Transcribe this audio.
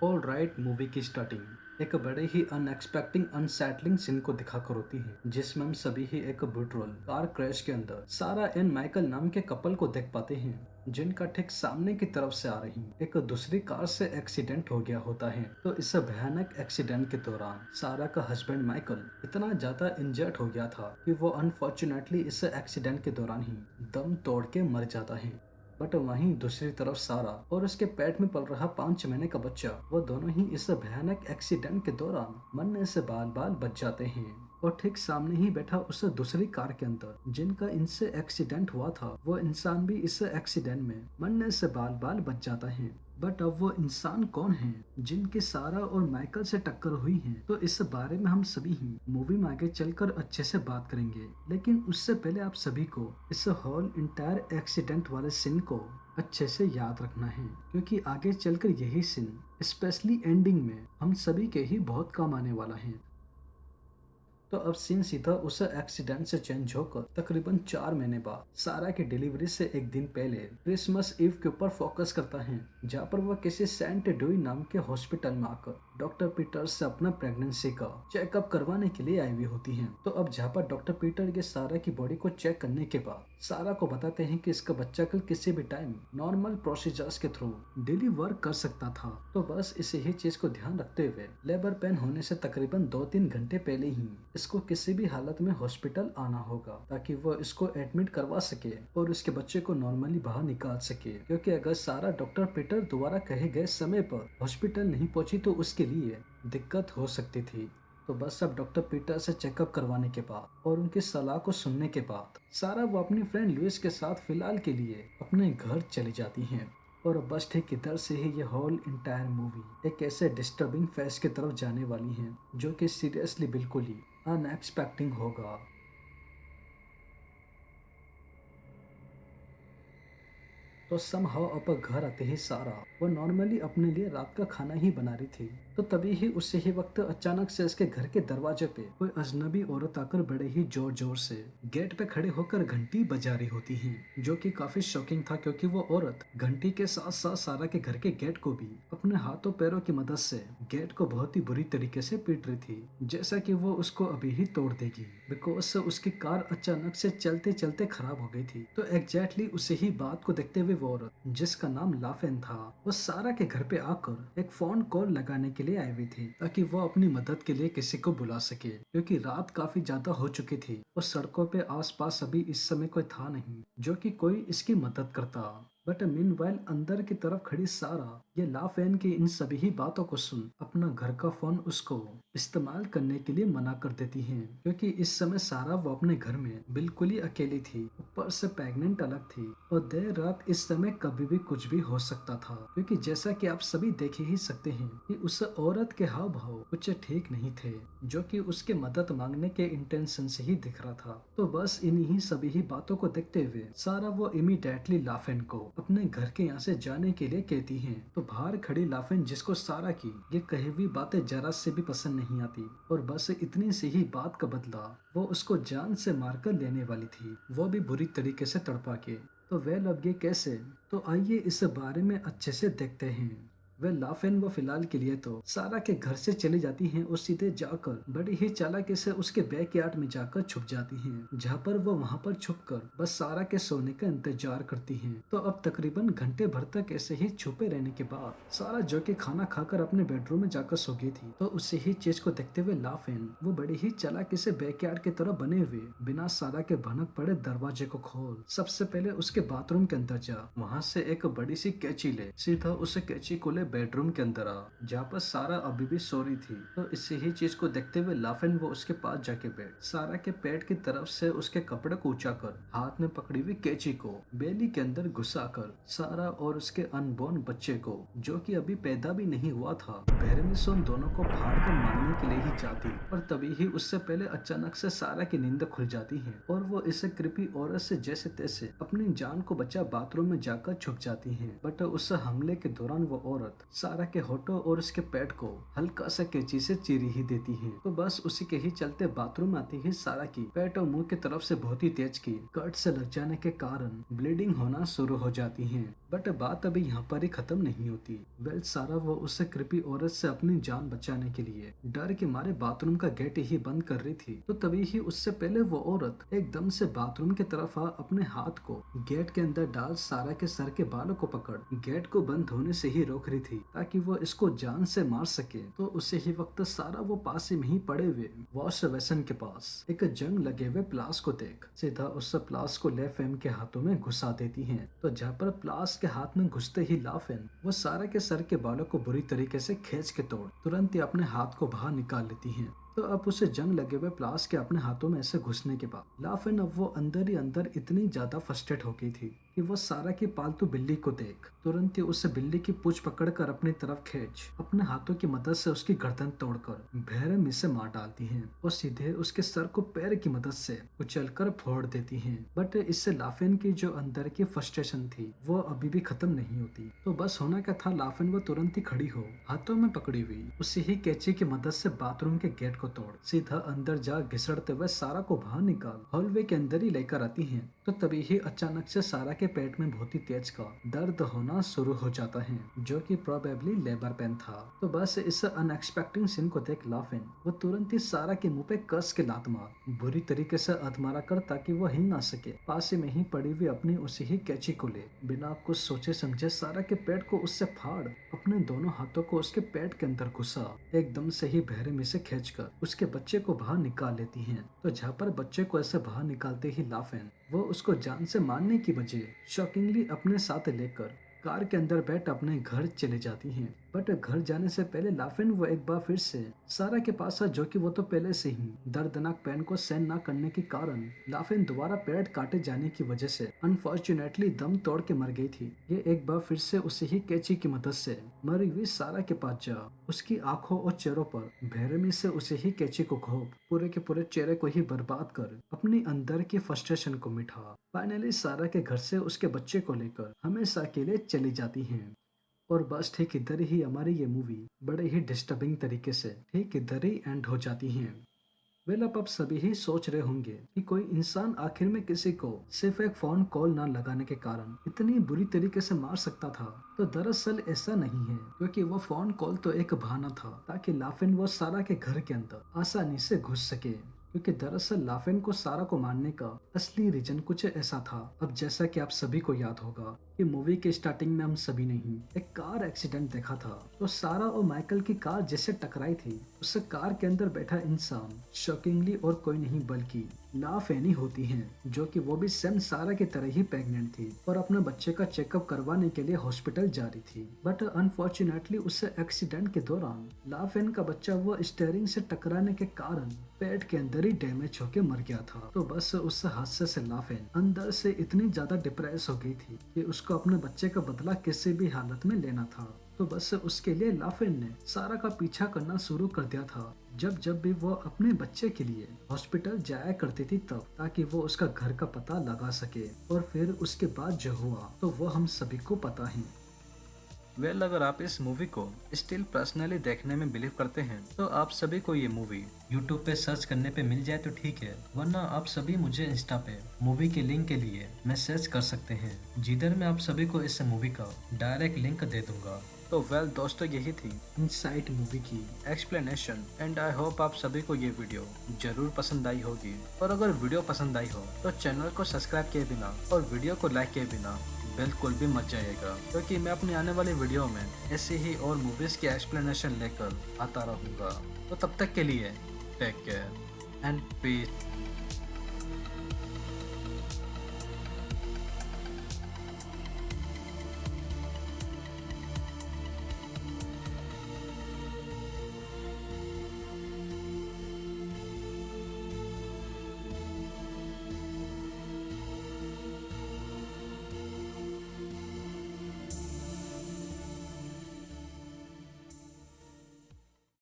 Alright, movie की starting एक बड़े ही अनएक्सपेक्टिंग अनसेटलिंग सीन को दिखाकर होती है, जिसमें हम सभी ही एक ब्रूटल कार क्रैश के अंदर सारा एंड माइकल नाम के कपल को देख पाते हैं, जिनका ठीक सामने की तरफ से आ रही एक दूसरी कार से एक्सीडेंट हो गया होता है। तो इस भयानक एक्सीडेंट के दौरान सारा का हस्बैंड माइकल इतना ज्यादा इंजर्ड हो गया था कि वो अनफॉर्चुनेटली इस एक्सीडेंट के दौरान ही दम तोड़ के मर जाता है। बट वहीं दूसरी तरफ सारा और उसके पेट में पल रहा 5 महीने का बच्चा, वो दोनों ही इस भयानक एक्सीडेंट के दौरान मरने से बाल बाल बच जाते हैं। और ठीक सामने ही बैठा उस दूसरी कार के अंदर जिनका इनसे एक्सीडेंट हुआ था, वो इंसान भी इस एक्सीडेंट में मरने से बाल बाल बच जाता है। बट अब वो इंसान कौन है जिनकी सारा और माइकल से टक्कर हुई है, तो इस बारे में हम सभी ही मूवी में आगे चलकर अच्छे से बात करेंगे। लेकिन उससे पहले आप सभी को इस होल इंटायर एक्सीडेंट वाले सीन को अच्छे से याद रखना है, क्योंकि आगे चलकर यही सीन स्पेशली एंडिंग में हम सभी के ही बहुत काम आने वाला है। तो अब सीन सीधा उस एक्सीडेंट से चेंज होकर तकरीबन 4 महीने बाद सारा की डिलीवरी से एक दिन पहले क्रिसमस ईव के ऊपर फोकस करता है, जहाँ पर वह किसी सेंट डुई नाम के हॉस्पिटल में आकर डॉक्टर पीटर से अपना प्रेगनेंसी का चेकअप करवाने के लिए आई हुई होती है। तो अब जहाँ पर डॉक्टर पीटर ये सारा की बॉडी को चेक करने के बाद सारा को बताते हैं कि इसका बच्चा कल किसी भी टाइम नॉर्मल प्रोसीजर्स के थ्रू डिलीवर कर सकता था। तो बस इसी ही चीज को ध्यान रखते हुए लेबर पेन होने से तकरीबन 2-3 घंटे पहले ही इसको किसी भी हालत में हॉस्पिटल आना होगा, ताकि वो इसको एडमिट करवा सके और उसके बच्चे को नॉर्मली बाहर निकाल सके। क्योंकि अगर सारा डॉक्टर पीटर द्वारा कहे गए समय पर हॉस्पिटल नहीं पहुंची तो उसके लिए दिक्कत हो सकती थी। तो बस अब डॉक्टर पीटर से चेकअप करवाने के बाद और उनकी सलाह को सुनने के बाद सारा वो अपनी फ्रेंड लुइस के साथ फिलहाल के लिए अपने घर चली जाती हैं। और बस ठीक इधर से ही ये होल इंटायर मूवी एक ऐसे डिस्टर्बिंग फेस की तरफ जाने वाली है, जो कि सीरियसली बिल्कुल ही अनएक्सपेक्टिंग होगा। तो समहाउ अब घर आते ही सारा वो नॉर्मली अपने लिए रात का खाना ही बना रही थी। तो तभी ही उसी ही वक्त अचानक से उसके घर के दरवाजे पे कोई अजनबी औरत आकर बड़े ही जोर जोर से गेट पे खड़े होकर घंटी बजा रही होती है, जो कि काफी शॉकिंग था, क्योंकि वो औरत घंटी के साथ साथ सारा के घर के गेट को भी अपने हाथों पैरों की मदद से गेट को बहुत ही बुरी तरीके से पीट रही थी, जैसा कि वो उसको अभी ही तोड़ देगी, बिकॉज उसकी कार अचानक से चलते चलते खराब हो गई थी। तो एग्जैक्टली उसी ही बात को देखते हुए वो औरत, जिसका नाम लाफेन था, वो सारा के घर पे आकर एक फोन कॉल लगाने के लिए आई हुई थी, ताकि वो अपनी मदद के लिए किसी को बुला सके, क्योंकि रात काफी ज्यादा हो चुकी थी और सड़कों पे आसपास अभी इस समय कोई था नहीं जो कि कोई इसकी मदद करता। बट मीनवाइल अंदर की तरफ खड़ी सारा ये लाफेन की इन सभी ही बातों को सुन अपना घर का फोन उसको इस्तेमाल करने के लिए मना कर देती है, क्योंकि इस समय सारा वो अपने घर में बिल्कुल ही अकेली थी, ऊपर से प्रेग्नेंट अलग थी और देर रात इस समय कभी भी कुछ भी हो सकता था। क्योंकि जैसा कि आप सभी देख ही सकते हैं कि उस औरत के हाव भाव कुछ ठीक नहीं थे, जो कि उसके मदद मांगने के इंटेंशन से ही दिख रहा था। तो बस इन्हीं सभी ही बातों को देखते हुए सारा वो इमीडिएटली लाफेन को अपने घर के यहाँ से जाने के लिए कहती है। तो बाहर खड़ी लाफेन, जिसको सारा की ये कही हुई बातें जरा से भी पसंद नहीं आती और बस इतनी सी ही बात का बदला वो उसको जान से मारकर लेने वाली थी, वो भी बुरी तरीके से तड़पा के। तो वेल अब ये कैसे, तो आइए इस बारे में अच्छे से देखते हैं। वह लाफेन वो फिलहाल के लिए तो सारा के घर से चली जाती हैं और सीधे जाकर बड़ी ही चालाकी से उसके बैकयार्ड में जाकर छुप जाती हैं, जहाँ पर वो वहाँ पर छुपकर बस सारा के सोने का इंतजार करती हैं। तो अब तकरीबन घंटे भर तक ऐसे ही छुपे रहने के बाद सारा, जो कि खाना खाकर अपने बेडरूम में जाकर सो गई थी, तो उसी ही चीज को देखते हुए लाफेन वो बड़ी ही चालाकी से बैकयार्ड की तरफ बने हुए बिना सारा के भनक पड़े दरवाजे को खोल सबसे पहले उसके बाथरूम के अंदर जा, वहाँ से एक बड़ी सी कैंची ले सीधा उस कैंची को ले बेडरूम के अंदर आ, जहाँ पर सारा अभी भी सो रही थी। तो इसी ही चीज को देखते हुए लाफेन वो उसके पास जाके बैठ सारा के पेट की तरफ से उसके कपड़े को ऊंचा कर हाथ में पकड़ी हुई कैंची को बेली के अंदर घुसा कर सारा और उसके अनबॉर्न बच्चे को, जो कि अभी पैदा भी नहीं हुआ था, बहरे में से उन दोनों को फाड़ कर मारने के लिए ही जाती। और तभी ही उससे पहले अचानक से सारा की नींद खुल जाती है और वो इस कृपी औरत से जैसे तैसे अपनी जान को बचा बाथरूम में जाकर छुप जाती है। बट उस हमले के दौरान वो औरत औरत सारा के होठों और उसके पेट को हल्का सा कैंची से चीरी ही देती है। तो बस उसी के ही चलते बाथरूम आती है सारा की पेट और मुंह की तरफ से बहुत ही तेज की कट से लग जाने के कारण ब्लीडिंग होना शुरू हो जाती है। बट बात अभी यहाँ पर ही खत्म नहीं होती। वेल सारा वो उससे कृपी औरत से अपनी जान बचाने के लिए डर के मारे बाथरूम का गेट ही बंद कर रही थी। तो तभी ही उससे पहले वो औरत एकदम से बाथरूम की तरफ आ अपने हाथ को गेट के अंदर डाल सारा के सर के बालों को पकड़ गेट को बंद होने से ही रोक रही थी ताकि वो इसको जान से मार सके। तो उसी ही वक्त सारा वो पास में ही पड़े हुए वॉश बेसिन के पास एक जंग लगे हुए प्लास को देख सीधा उस प्लास को लेफेम के हाथों में घुसा देती है। तो जहाँ पर प्लास के हाथ में घुसते ही लाफेन वो सारा के सर के बालों को बुरी तरीके से खींच के तोड़ तुरंत ही अपने हाथ को बाहर निकाल लेती है। तो अब उसे जंग लगे हुए प्लास के अपने हाथों में ऐसे घुसने के बाद लाफेन अब वो अंदर ही अंदर इतनी ज्यादा फ्रस्ट्रेट हो गई थी कि वो सारा की पालतू बिल्ली को देख तुरंत ही उसे बिल्ली की पूंछ पकड़कर अपनी तरफ खींच अपने हाथों की मदद से उसकी गर्दन तोड़कर बेरहमी से मार डालती है और सीधे उसके सर को पैर की मदद से उछलकर फोड़ देती है। बट इससे लाफेन की जो अंदर की फ्रस्ट्रेशन थी वो अभी भी खत्म नहीं होती। तो बस होना क्या था, लाफेन वो तुरंत ही खड़ी हो हाथों में पकड़ी हुई उसी ही कैंची की मदद से बाथरूम के गेट को तोड़ सीधा अंदर जा घिसड़ते हुए सारा को बाहर निकाल हॉलवे के अंदर ही लेकर आती है। तो तभी ही अचानक से सारा के पेट में बहुत ही तेज का दर्द होना शुरू हो जाता है जो कि प्रोबेबली लेबर पेन था। तो बस इस अनएक्सपेक्टेड सीन को देख लाफेन वो तुरंत ही सारा के मुंह पे कस के लात मार बुरी तरीके से अधमारा कर ताकि वो हिल ना सके। पास में ही पड़ी हुई अपनी उसी ही कैंची को ले बिना कुछ सोचे समझे सारा के पेट को उससे फाड़ अपने दोनों हाथों को उसके पेट के अंदर घुसा एकदम से ही बेरहमी से खींचकर उसके बच्चे को बाहर निकाल लेती हैं। तो जहाँ पर बच्चे को ऐसे बाहर निकालते ही लाफेन वो उसको जान से मारने की बजाय शॉकिंगली अपने साथ लेकर कार के अंदर बैठ अपने घर चले जाती हैं। बट घर जाने से पहले लाफेन वो एक बार फिर से सारा के पास आ जो कि वो तो पहले से ही दर्दनाक पेन को सहन न करने के कारण लाफेन दोबारा पेट काटे जाने की वजह से अनफॉर्चुनेटली दम तोड़ के मर गई थी। ये एक बार फिर से उसी ही कैंची की मदद से मरी हुई सारा के पास जा उसकी आंखों और चेहरों पर बेरहमी से उसे ही कैंची को घोंप पूरे के पूरे चेहरे को ही बर्बाद कर अपनी अंदर की फ्रस्ट्रेशन को मिटा फाइनली सारा के घर से उसके बच्चे को लेकर हमेशा के लिए चली जाती हैं। और बस ठीक इधर ही हमारी ये मूवी बड़े ही डिस्टर्बिंग तरीके से ठीक इधर ही एंड हो जाती है। वेल अब आप सभी ही सोच रहे होंगे कि कोई इंसान आखिर में किसी को सिर्फ एक फोन कॉल ना लगाने के कारण इतनी बुरी तरीके से मार सकता था। तो दरअसल ऐसा नहीं है क्योंकि वो फोन कॉल तो एक बहाना था ताकि लाफेन वो सारा के घर के अंदर आसानी से घुस सके। क्योंकि दरअसल लाफेन को सारा को मारने का असली रीजन कुछ ऐसा था। अब जैसा कि आप सभी को याद होगा कि मूवी के स्टार्टिंग में हम सभी ने ही एक कार एक्सीडेंट देखा था। तो सारा और माइकल की कार जैसे टकराई थी उस कार के अंदर बैठा इंसान शॉकिंगली और कोई नहीं बल्कि लाफेन ही होती है जो कि वो भी सेम सारा की तरह ही प्रेग्नेंट थी और अपने बच्चे का चेकअप करवाने के लिए हॉस्पिटल जा रही थी। बट अनफॉर्चुनेटली उस एक्सीडेंट के दौरान लाफेन का बच्चा वो स्टीयरिंग से टकराने के कारण पेट के अंदर ही डैमेज होके मर गया था। तो बस उस हादसे से लाफेन अंदर से इतनी ज्यादा डिप्रेस हो गई थी कि उसको अपने बच्चे का बदला किसी भी हालत में लेना था। तो बस उसके लिए लाफेन ने सारा का पीछा करना शुरू कर दिया था जब जब भी वो अपने बच्चे के लिए हॉस्पिटल जाया करती थी तब, ताकि वो उसका घर का पता लगा सके। और फिर उसके बाद जो हुआ तो वो हम सभी को पता है। वेल अगर आप इस मूवी को स्टिल पर्सनली देखने में बिलीव करते हैं तो आप सभी को ये मूवी YouTube पे सर्च करने पे मिल जाए तो ठीक है, वरना आप सभी मुझे इंस्टा पे मूवी के लिंक के लिए मैसेज कर सकते हैं जिधर मैं आप सभी को इस मूवी का डायरेक्ट लिंक दे दूंगा। तो वेल दोस्तों यही थी इनसाइट मूवी की एक्सप्लेनेशन एंड आई होप आप सभी को ये वीडियो जरूर पसंद आई होगी। और अगर वीडियो पसंद आई हो तो चैनल को सब्सक्राइब किए बिना और वीडियो को लाइक किए बिना बिल्कुल भी मत जाइएगा, क्योंकि मैं अपने आने वाले वीडियो में ऐसे ही और मूवीज की एक्सप्लेनेशन लेकर आता रहूँगा। तो तब तक के लिए टेक केयर एंड पीस।